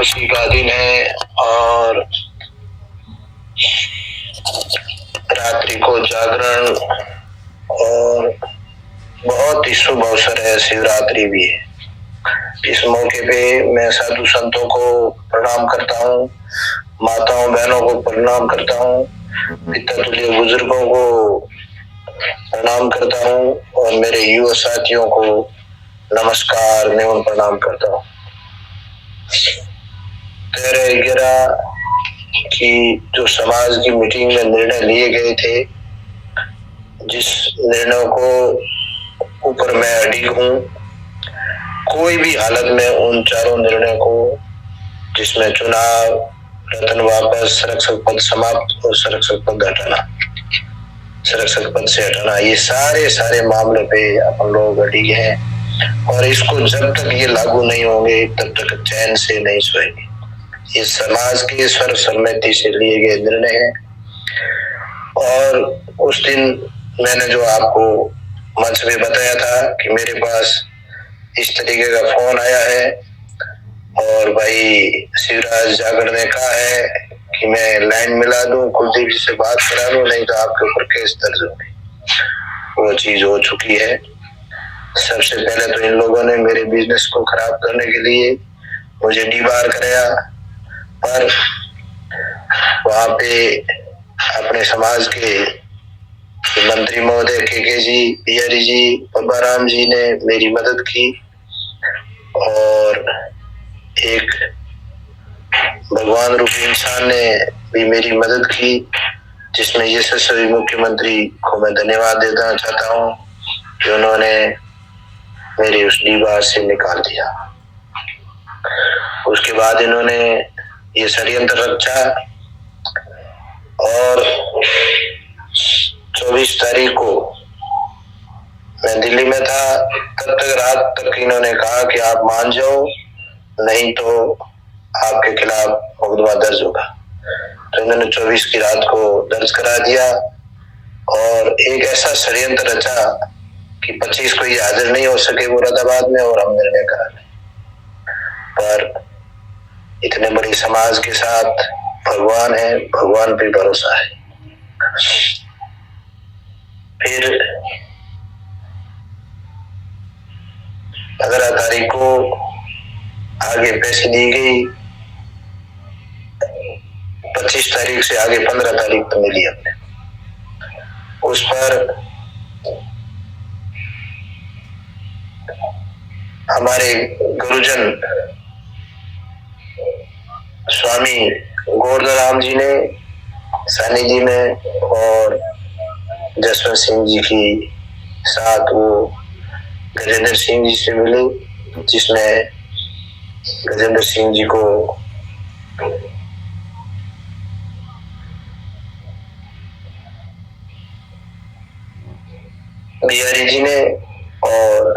एकादशी का दिन है और रात्रि को जागरण और बहुत ही शुभ अवसर है। शिवरात्रि भी है। इस मौके पे मैं साधु संतों को प्रणाम करता हूँ, माताओं बहनों को प्रणाम करता हूँ, पिता तुल्य बुजुर्गों को प्रणाम करता हूँ और मेरे युवा साथियों को नमस्कार एवं प्रणाम करता हूँ। 13/11 की जो समाज की मीटिंग में निर्णय लिए गए थे, जिस निर्णय को ऊपर मैं अडिग हूँ, कोई भी हालत में उन चारों निर्णय को, जिसमें चुनाव, रतन वापस, संरक्षक पद समाप्त और संरक्षक पद हटाना, संरक्षक पद से हटाना, ये सारे मामले पे अपन लोग अडिग हैं और इसको जब तक ये लागू नहीं होंगे तब तक चैन से नहीं सोएंगे। ये समाज के सर्वसम्मति से लिए गए निर्णय हैं। और उस दिन मैंने जो आपको मंच में बताया था कि मेरे पास इस तरीके का फोन आया है और भाई शिवराज जागरण ने कहा है कि मैं लाइन मिला दूं, कुलदीप जी से बात करा लूं, नहीं तो आपके ऊपर केस दर्ज होंगे। वो चीज हो चुकी है। सबसे पहले तो इन लोगों ने मेरे बिजनेस को खराब करने के लिए मुझे डीबार कराया, पर वहां पे अपने समाज के मंत्री महोदय के जी, बिहारी जी, बाबा राम जी ने मेरी मदद की और एक भगवान रूपी इंसान ने भी मेरी मदद की, जिसमें यशस्वी मुख्यमंत्री को मैं धन्यवाद देना चाहता हूँ कि उन्होंने मेरी उस डीबार से निकाल दिया। उसके बाद इन्होंने ये षड्यंत्र रचा और 24 तारीख को मैं दिल्ली में था। तब तक रात तक इन्होंने कहा कि आप मान जाओ, नहीं तो आपके खिलाफ मुकदमा दर्ज होगा। तो इन्होंने 24 की रात को दर्ज करा दिया और एक ऐसा षड्यंत्र रचा कि 25 को ये हाजिर नहीं हो सके मुरादाबाद में और हम निर्णय करा लें। पर इतने बड़े समाज के साथ भगवान है, भगवान पे भरोसा है। फिर 15 तारीख को आगे पैसे दी गई, 25 तारीख से आगे 15 तारीख तो मिली हमने। उस पर हमारे गुरुजन स्वामी गोवर्धन जी ने सानिध्य में और जसवंत सिंह जी की साथ वो गजेंद्र सिंह जी से मिले, जिसमें गजेंद्र सिंह जी को बिहारी जी ने और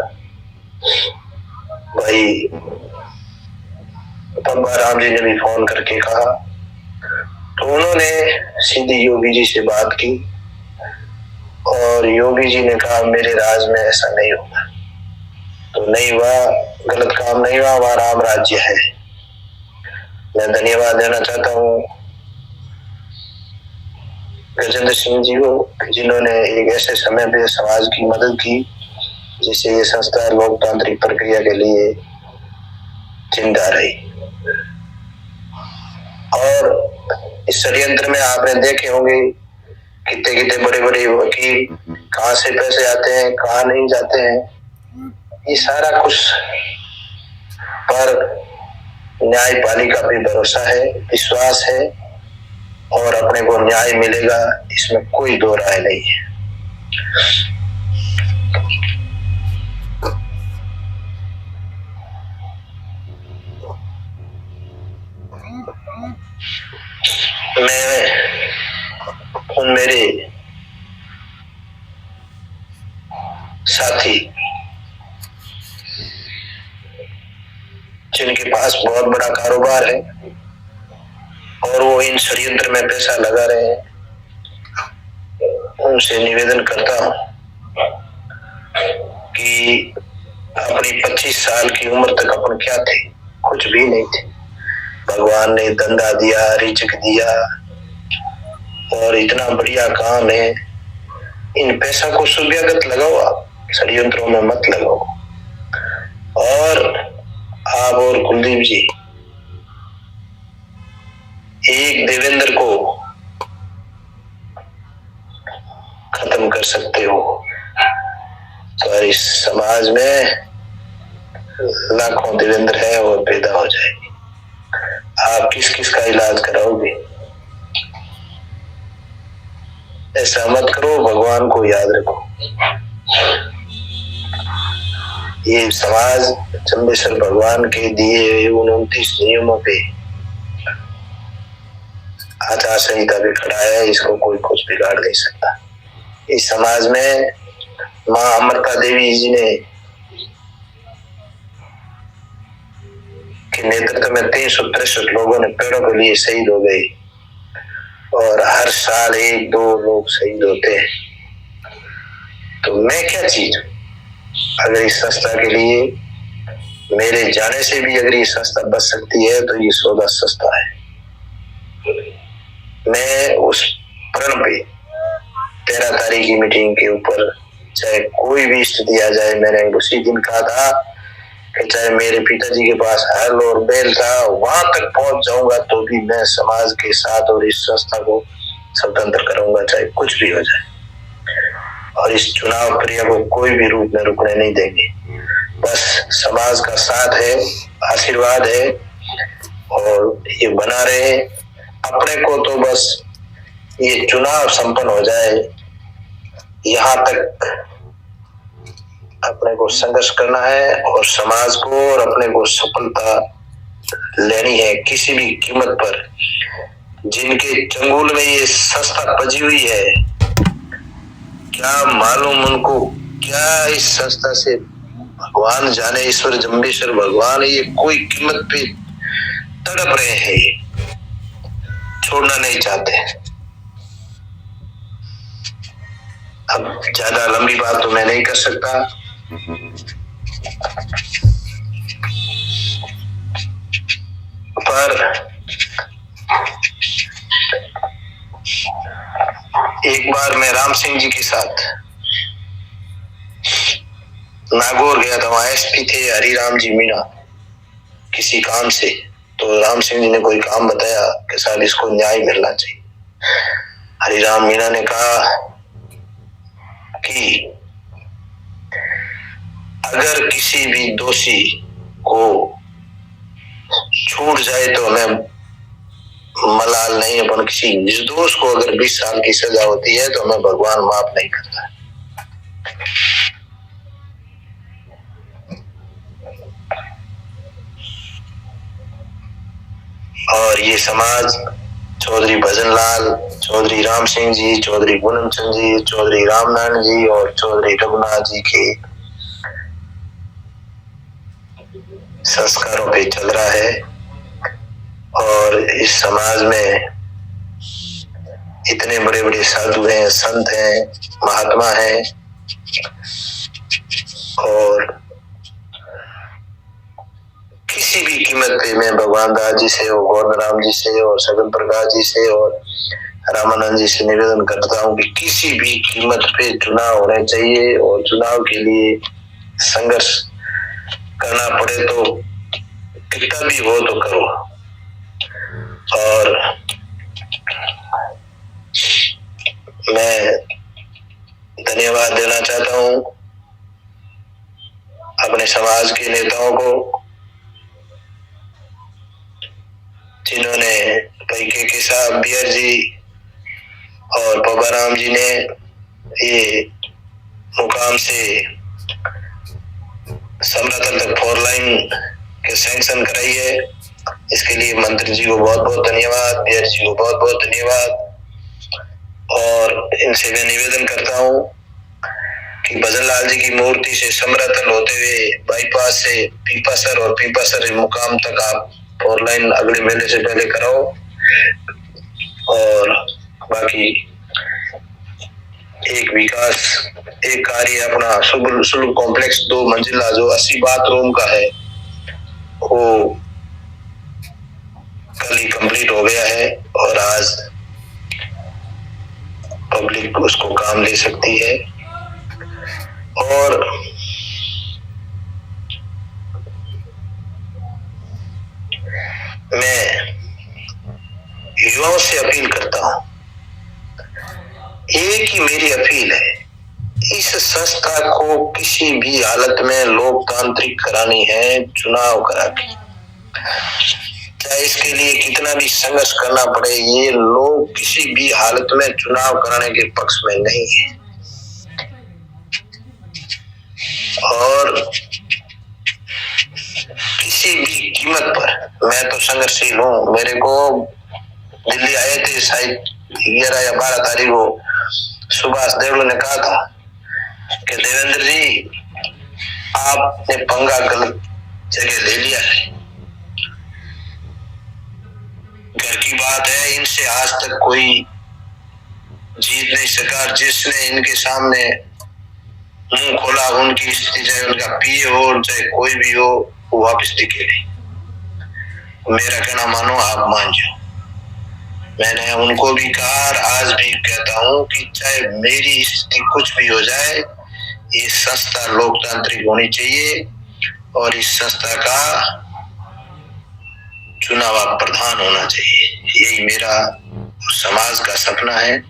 भाई बाबा राम जी ने भी फोन करके कहा। तो उन्होंने सीधी योगी जी से बात की और योगी जी ने कहा मेरे राज में ऐसा नहीं होगा। तो नहीं हुआ, गलत काम नहीं हुआ, वहां राम राज्य है। मैं धन्यवाद देना चाहता हूँ गजेंद्र सिंह जी को, जिन्होंने एक ऐसे समय पे समाज की मदद की जिससे ये संस्था लोकतांत्रिक प्रक्रिया के लिए जिंदा रही। और इस षड्यंत्र में आपने देखे होंगे कितने कितने बड़े बड़े वकील, कहाँ से पैसे आते हैं, कहाँ नहीं जाते हैं, ये सारा कुछ पर न्यायपालिका पे भरोसा है, विश्वास है और अपने को न्याय मिलेगा, इसमें कोई दो राय नहीं है। मैं उन मेरे साथी जिनके पास बहुत बड़ा कारोबार है और वो इन षड्यंत्र में पैसा लगा रहे हैं, उनसे निवेदन करता हूं कि अपनी 25 साल की उम्र तक अपन क्या थे, कुछ भी नहीं थे। भगवान ने धंधा दिया, रिजक दिया और इतना बढ़िया काम है। इन पैसा को सुव्यगत लगाओ, आप षड्यंत्रों में मत लगाओ। और आप और कुलदीप जी एक देवेंद्र को खत्म कर सकते हो तो इस समाज में लाखों देवेंद्र है और पैदा हो जाएगी। आप किस किस का इलाज कराओगे? ऐसा मत करो, भगवान को याद रखो। ये समाज चंदेश्वर भगवान के दिए उन 29 नियमों पे आचार संहिता पे खड़ा है, इसको कोई कुछ बिगाड़ नहीं सकता। इस समाज में माँ अमृता देवी जी ने के नेतृत्व में 363 लोगों ने पेड़ों के लिए शहीद हो गए और हर साल 1-2 लोग शहीद होते हैं। तो मैं क्या चीज हूं? अगर इस संस्था के लिए मेरे जाने से भी अगर ये संस्था बच सकती है तो ये सौदा सस्ता है। मैं उस प्रण पे 13 तारीख की मीटिंग के ऊपर चाहे कोई भी स्थिति आ जाए, मैंने उसी दिन कहा था कि चाहे मेरे पिताजी के पास हल और बैल था, वहां तक पहुंच जाऊंगा तो भी मैं समाज के साथ और इस संस्था को स्वतंत्र करूंगा, चाहे कुछ भी हो जाए। और इस चुनाव प्रक्रिया को कोई भी रूप में रुकने नहीं देंगे। बस समाज का साथ है, आशीर्वाद है और ये बना रहे। अपने को तो बस ये चुनाव संपन्न हो जाए, यहाँ तक अपने को संघर्ष करना है और समाज को और अपने को सफलता लेनी है किसी भी कीमत पर। जिनके चंगुल में ये संस्था पजी हुई है, क्या मालूम उनको क्या इस संस्था से भगवान जाने, ईश्वर जम्बेश्वर भगवान ये कोई कीमत पे तड़प रहे हैं, ये छोड़ना नहीं चाहते। अब ज्यादा लंबी बात तो मैं नहीं कर सकता, पर एक बार मैं राम सिंह जी के साथ नागौर गया था। वहां एसपी थे हरिराम जी मीणा, किसी काम से। तो राम सिंह जी ने कोई काम बताया कि शायद इसको न्याय मिलना चाहिए। हरिराम मीणा ने कहा कि अगर किसी भी दोषी को छूट जाए तो हमें मलाल नहीं, अपन किसी निर्दोष को अगर 20 साल की सजा होती है तो हमें भगवान माफ नहीं करता। और ये समाज चौधरी भजनलाल, चौधरी राम सिंह जी, चौधरी पूनमचंद जी, चौधरी रामनारायण जी और चौधरी रघुनाथ जी के संस्कारों पे चल रहा है। और इस समाज में इतने बड़े बड़े साधु हैं, संत हैं, महात्मा हैं और किसी भी कीमत पे मैं भगवान दास जी से और गोविंद राम जी से और सगन प्रकाश जी से और रामानंद जी से निवेदन करता हूँ कि किसी भी कीमत पे चुनाव होने चाहिए और चुनाव के लिए संघर्ष करना पड़े तो कितना भी हो तो करो। और मैं धन्यवाद देना चाहता हूँ अपने समाज के नेताओं को, जिन्होंने भाई के साहब बियर जी और पबाराम जी ने ये मुकाम से समरतल तक 4 लाइन के सैंक्शन कराई है। इसके लिए मंत्री जी को बहुत बहुत धन्यवाद, बियर जी को बहुत बहुत धन्यवाद। और इनसे मैं निवेदन करता हूँ कि भजनलाल जी की मूर्ति से समरतल होते हुए बाईपास से पीपासर और पीपासर मुकाम तक आप 4 लाइन अगले मेले से पहले कराओ। और बाकी एक विकास, एक कार्य अपना सुलभ कॉम्प्लेक्स 2 मंजिला जो 80 बाथरूम का है, वो कल ही कंप्लीट हो गया है और आज पब्लिक उसको काम ले सकती है। और मैं युवाओं से अपील करता हूं, एक ही मेरी अपील है, इस संस्था को किसी भी हालत में लोकतांत्रिक करानी है, चुनाव करा के, चाहे इसके लिए कितना भी संघर्ष करना पड़े। ये लोग किसी भी हालत में चुनाव कराने के पक्ष में नहीं है। और किसी भी कीमत पर मैं तो संघर्षशील हूँ। मेरे को दिल्ली आए थे शायद 11 या 12 तारीख को, सुभाष देवड़ू ने कहा था कि देवेंद्र जी आपने पंगा गलत जगह ले लिया है, घर की बात है, इनसे आज तक कोई जीत नहीं सका। जिसने इनके सामने मुंह खोला उनकी स्थिति, चाहे उनका पीए हो चाहे कोई भी हो, वो वापस टिके नहीं। मेरा कहना मानो, आप मान जाओ। मैंने उनको भी कहा और आज भी कहता हूं कि चाहे मेरी स्थिति कुछ भी हो जाए, ये संस्था लोकतांत्रिक होनी चाहिए और इस संस्था का चुनाव प्रधान होना चाहिए। यही मेरा समाज का सपना है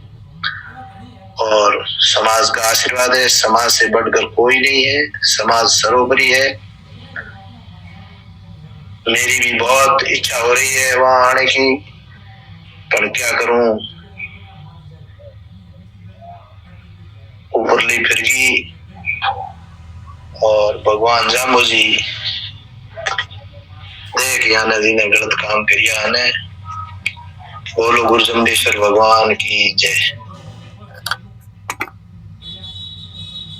और समाज का आशीर्वाद है। समाज से बढ़कर कोई नहीं है, समाज सर्वोपरि है। मेरी भी बहुत इच्छा हो रही है वहां आने की, पर क्या करूं, ऊपरली फिरगी और भगवान जाम्बू जी देख याना जी ने गलत काम किया है। बोलो गुरु जमडेश्वर भगवान की जय।